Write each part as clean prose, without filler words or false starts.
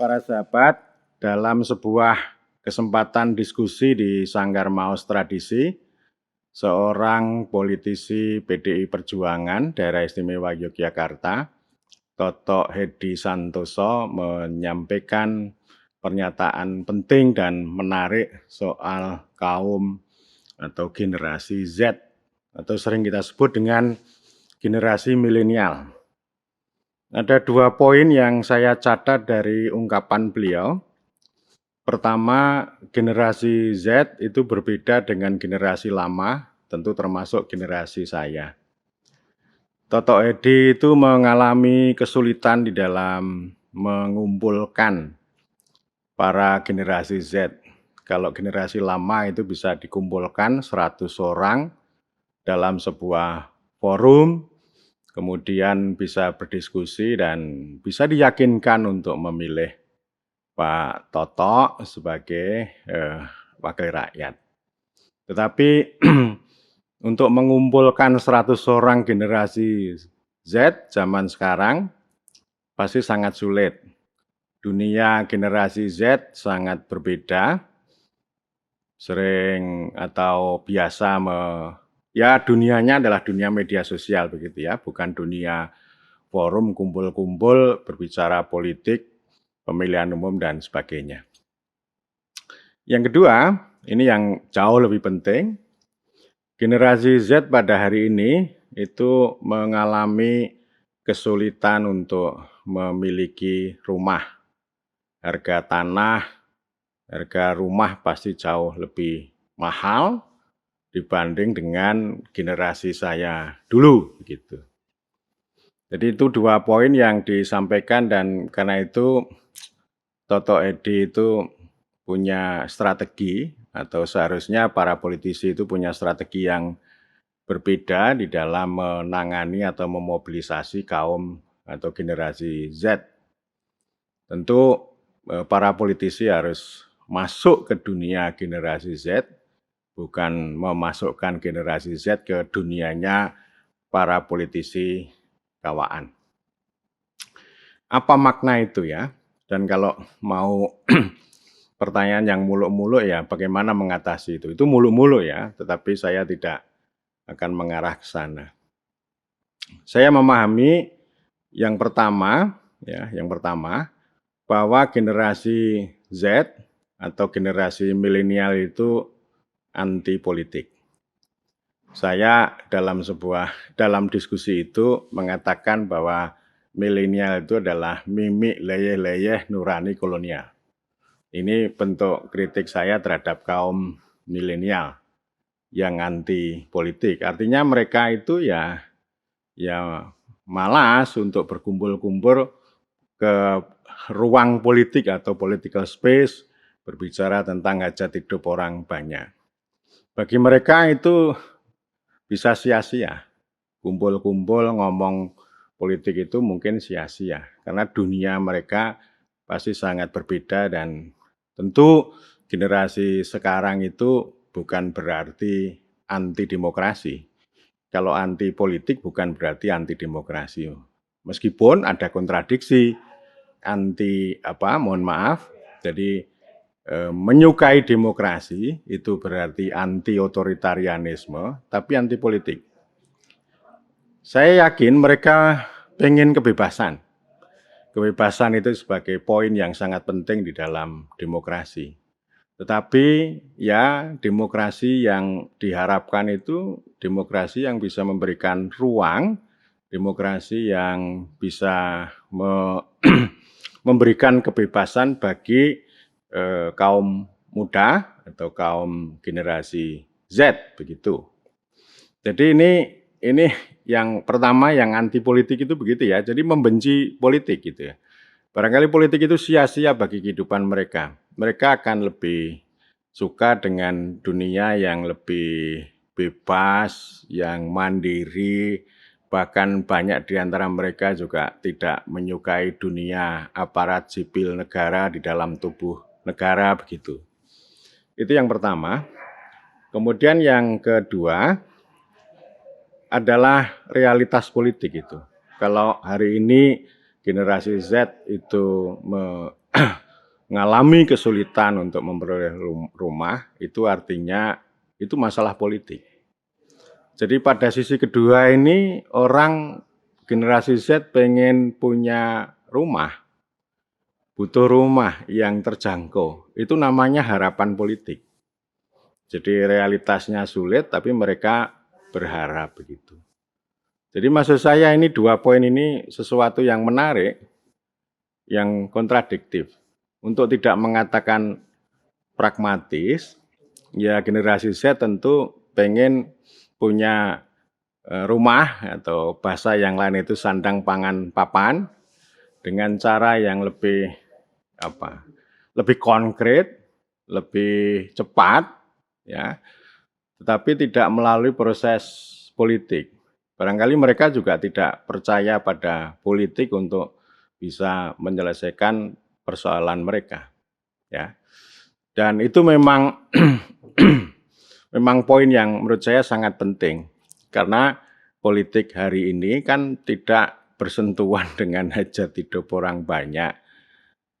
para sahabat, dalam sebuah kesempatan diskusi di Sanggar Maos Tradisi, seorang politisi PDI Perjuangan Daerah Istimewa Yogyakarta, Toto Hedi Santoso, menyampaikan pernyataan penting dan menarik soal kaum atau generasi Z, atau sering kita sebut dengan generasi milenial. Ada 2 poin yang saya catat dari ungkapan beliau. Pertama, generasi Z itu berbeda dengan generasi lama, tentu termasuk generasi saya. Toto Hedi itu mengalami kesulitan di dalam mengumpulkan para generasi Z. Kalau generasi lama itu bisa dikumpulkan 100 orang dalam sebuah forum, kemudian bisa berdiskusi dan bisa diyakinkan untuk memilih Pak Toto sebagai wakil rakyat. Tetapi untuk mengumpulkan 100 orang generasi Z zaman sekarang pasti sangat sulit. Dunia generasi Z sangat berbeda, sering atau biasa ya dunianya adalah dunia media sosial begitu ya, bukan dunia forum kumpul-kumpul berbicara politik, pemilihan umum dan sebagainya. Yang kedua, ini yang jauh lebih penting, generasi Z pada hari ini itu mengalami kesulitan untuk memiliki rumah. Harga tanah, harga rumah pasti jauh lebih mahal dibanding dengan generasi saya dulu gitu. Jadi itu 2 poin yang disampaikan dan karena itu Toto Hedi itu punya strategi atau seharusnya para politisi itu punya strategi yang berbeda di dalam menangani atau memobilisasi kaum atau generasi Z. Tentu para politisi harus masuk ke dunia generasi Z, bukan memasukkan generasi Z ke dunianya para politisi kawaan. Apa makna itu ya? Dan kalau mau pertanyaan yang muluk-muluk ya bagaimana mengatasi itu? Itu muluk-muluk ya, tetapi saya tidak akan mengarah ke sana. Saya memahami yang pertama bahwa generasi Z atau generasi milenial itu anti politik. Saya dalam diskusi itu mengatakan bahwa milenial itu adalah mimik leyeh-leyeh nurani kolonial. Ini bentuk kritik saya terhadap kaum milenial yang anti politik. Artinya mereka itu ya malas untuk berkumpul-kumpul ke ruang politik atau political space, berbicara tentang hajat hidup orang banyak. Bagi mereka itu bisa sia-sia. Kumpul-kumpul ngomong politik itu mungkin sia-sia. Karena dunia mereka pasti sangat berbeda dan tentu generasi sekarang itu bukan berarti anti demokrasi. Kalau anti politik bukan berarti anti demokrasi. Meskipun ada kontradiksi, jadi menyukai demokrasi itu berarti anti otoritarianisme, tapi anti politik. Saya yakin mereka pengen kebebasan. Kebebasan itu sebagai poin yang sangat penting di dalam demokrasi. Tetapi ya demokrasi yang diharapkan itu demokrasi yang bisa memberikan ruang, demokrasi yang bisa memberikan kebebasan bagi kaum muda atau kaum generasi Z begitu. Jadi ini yang pertama yang anti politik itu begitu ya. Jadi membenci politik gitu ya. Barangkali politik itu sia-sia bagi kehidupan mereka. Mereka akan lebih suka dengan dunia yang lebih bebas, yang mandiri, bahkan banyak di antara mereka juga tidak menyukai dunia aparat sipil negara di dalam tubuh negara begitu. Itu yang pertama. Kemudian yang kedua adalah realitas politik itu. Kalau hari ini generasi Z itu mengalami kesulitan untuk memperoleh rumah, itu artinya itu masalah politik. Jadi pada sisi kedua ini orang generasi Z pengen punya rumah, butuh rumah yang terjangkau. Itu namanya harapan politik. Jadi realitasnya sulit tapi mereka berharap begitu. Jadi maksud saya ini 2 poin ini sesuatu yang menarik, yang kontradiktif. Untuk tidak mengatakan pragmatis, ya generasi Z tentu pengen punya rumah atau bahasa yang lain itu sandang pangan papan dengan cara yang lebih konkret, lebih cepat, ya, tetapi tidak melalui proses politik. Barangkali mereka juga tidak percaya pada politik untuk bisa menyelesaikan persoalan mereka, ya. Dan itu memang memang poin yang menurut saya sangat penting karena politik hari ini kan tidak bersentuhan dengan hajat hidup orang banyak,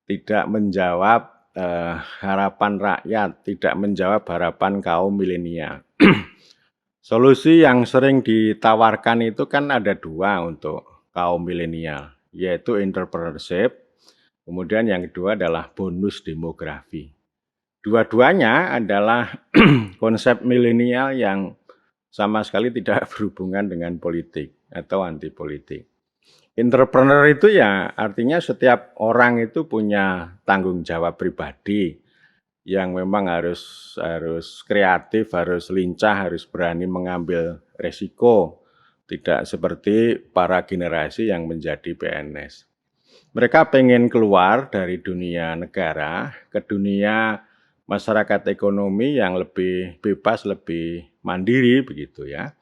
tidak menjawab harapan rakyat, tidak menjawab harapan kaum milenial. Solusi yang sering ditawarkan itu kan ada 2 untuk kaum milenial, yaitu entrepreneurship, kemudian yang kedua adalah bonus demografi. Dua-duanya adalah konsep milenial yang sama sekali tidak berhubungan dengan politik atau anti politik. Entrepreneur itu ya artinya setiap orang itu punya tanggung jawab pribadi yang memang harus kreatif, harus lincah, harus berani mengambil resiko. Tidak seperti para generasi yang menjadi PNS. Mereka pengen keluar dari dunia negara ke dunia masyarakat ekonomi yang lebih bebas, lebih mandiri begitu ya.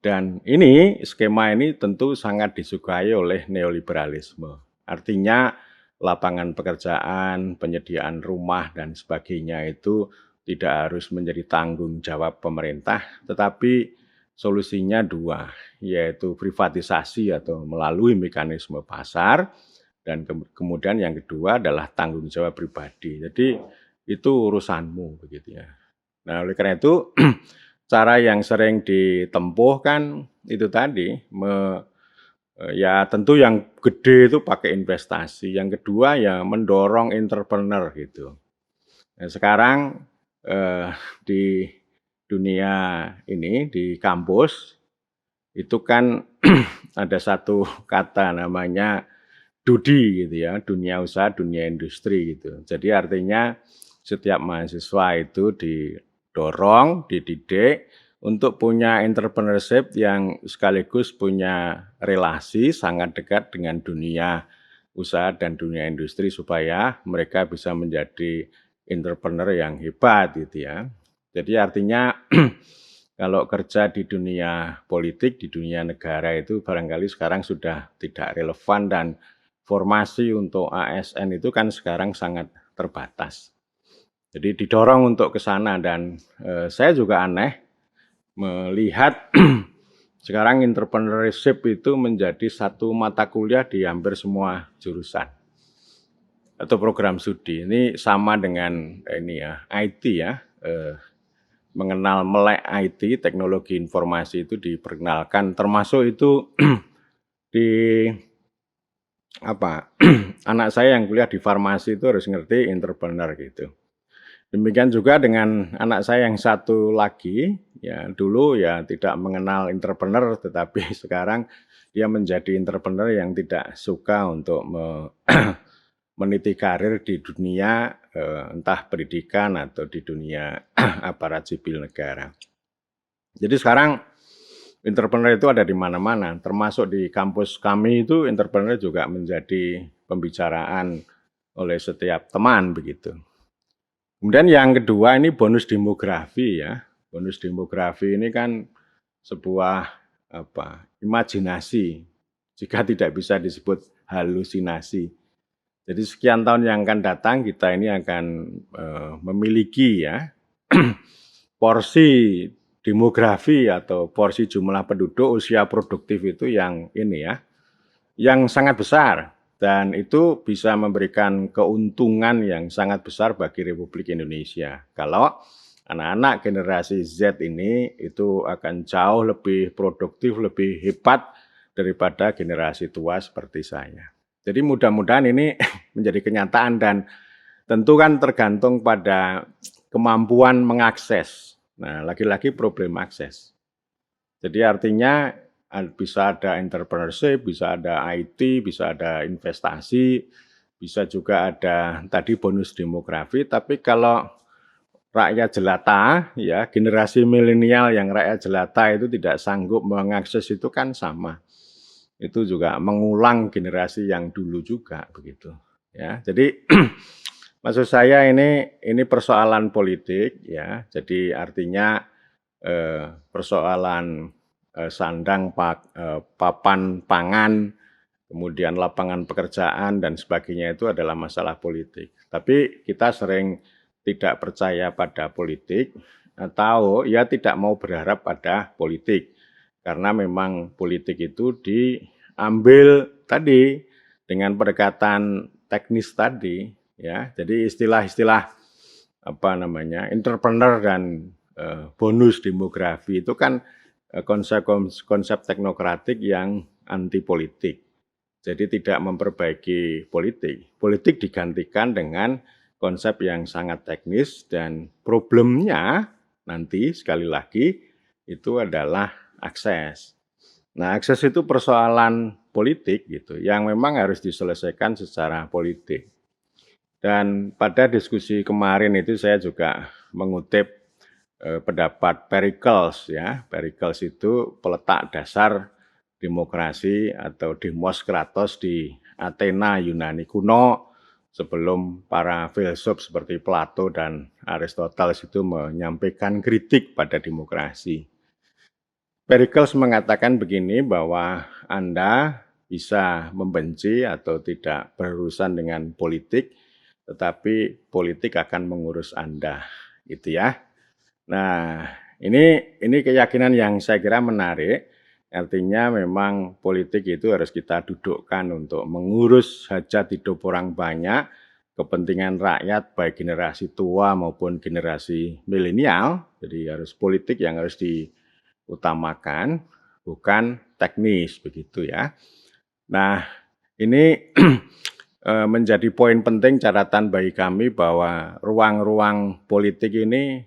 Dan ini skema ini tentu sangat disukai oleh neoliberalisme. Artinya lapangan pekerjaan, penyediaan rumah dan sebagainya itu tidak harus menjadi tanggung jawab pemerintah, tetapi solusinya 2, yaitu privatisasi atau melalui mekanisme pasar, dan kemudian yang kedua adalah tanggung jawab pribadi. Jadi itu urusanmu begitu ya. Nah, oleh karena itu cara yang sering ditempuh kan itu tadi, ya tentu yang gede itu pakai investasi, yang kedua ya mendorong entrepreneur gitu. Nah, sekarang di dunia ini, di kampus, itu kan ada satu kata namanya DUDI gitu ya, dunia usaha, dunia industri gitu. Jadi artinya setiap mahasiswa itu didorong, dididik untuk punya entrepreneurship yang sekaligus punya relasi sangat dekat dengan dunia usaha dan dunia industri supaya mereka bisa menjadi entrepreneur yang hebat gitu ya. Jadi artinya kalau kerja di dunia politik, di dunia negara itu barangkali sekarang sudah tidak relevan dan formasi untuk ASN itu kan sekarang sangat terbatas. Jadi didorong untuk ke sana dan saya juga aneh melihat sekarang entrepreneurship itu menjadi satu mata kuliah di hampir semua jurusan atau program studi. Ini sama dengan ini ya, IT ya, mengenal melek IT, teknologi informasi itu diperkenalkan, termasuk itu di anak saya yang kuliah di farmasi itu harus ngerti entrepreneur gitu. Demikian juga dengan anak saya yang satu lagi, ya dulu ya tidak mengenal entrepreneur, tetapi sekarang dia menjadi entrepreneur yang tidak suka untuk meniti karir di dunia entah pendidikan atau di dunia aparat sipil negara. Jadi sekarang entrepreneur itu ada di mana-mana, termasuk di kampus kami itu entrepreneur juga menjadi pembicaraan oleh setiap teman begitu. Kemudian yang kedua ini bonus demografi ya. Bonus demografi ini kan sebuah imajinasi, jika tidak bisa disebut halusinasi. Jadi sekian tahun yang akan datang kita ini akan memiliki ya porsi demografi atau porsi jumlah penduduk usia produktif itu yang ini ya, yang sangat besar. dan itu bisa memberikan keuntungan yang sangat besar bagi Republik Indonesia. Kalau anak-anak generasi Z ini itu akan jauh lebih produktif, lebih hebat daripada generasi tua seperti saya. Jadi mudah-mudahan ini menjadi kenyataan dan tentu kan tergantung pada kemampuan mengakses. Nah, lagi-lagi problem akses. Jadi artinya bisa ada entrepreneurship, bisa ada IT, bisa ada investasi, bisa juga ada tadi bonus demografi, tapi kalau rakyat jelata, ya generasi milenial yang rakyat jelata itu tidak sanggup mengakses itu kan sama. Itu juga mengulang generasi yang dulu juga begitu. Ya, jadi maksud saya ini persoalan politik ya. Jadi artinya persoalan sandang papan pangan, kemudian lapangan pekerjaan dan sebagainya itu adalah masalah politik. Tapi kita sering tidak percaya pada politik atau ya tidak mau berharap pada politik. Karena memang politik itu diambil tadi dengan pendekatan teknis tadi ya. Jadi istilah-istilah apa namanya entrepreneur dan bonus demografi itu kan konsep teknokratik yang anti politik. Jadi tidak memperbaiki politik. Politik digantikan dengan konsep yang sangat teknis dan problemnya nanti sekali lagi itu adalah akses. Nah, akses itu persoalan politik gitu yang memang harus diselesaikan secara politik. Dan pada diskusi kemarin itu saya juga mengutip pendapat Pericles ya. Pericles itu peletak dasar demokrasi atau demos kratos di Athena Yunani kuno sebelum para filsuf seperti Plato dan Aristoteles itu menyampaikan kritik pada demokrasi. Pericles mengatakan begini bahwa Anda bisa membenci atau tidak berurusan dengan politik, tetapi politik akan mengurus Anda, gitu ya. Nah, ini keyakinan yang saya kira menarik. Artinya memang politik itu harus kita dudukkan untuk mengurus hajat hidup orang banyak, kepentingan rakyat baik generasi tua maupun generasi milenial. Jadi harus politik yang harus diutamakan, bukan teknis begitu ya. Nah, ini menjadi poin penting catatan bagi kami bahwa ruang-ruang politik ini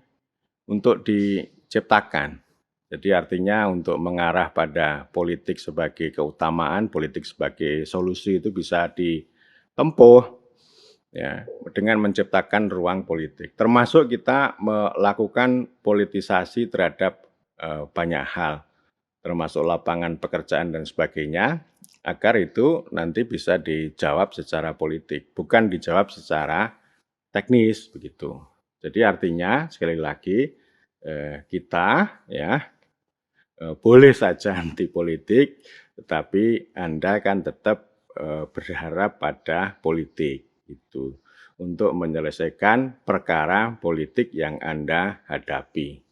untuk diciptakan. Jadi artinya untuk mengarah pada politik sebagai keutamaan, politik sebagai solusi itu bisa ditempuh ya dengan menciptakan ruang politik. Termasuk kita melakukan politisasi terhadap banyak hal, termasuk lapangan pekerjaan dan sebagainya, agar itu nanti bisa dijawab secara politik, bukan dijawab secara teknis begitu. Jadi artinya sekali lagi kita ya boleh saja anti politik, tetapi Anda kan tetap berharap pada politik itu untuk menyelesaikan perkara politik yang Anda hadapi.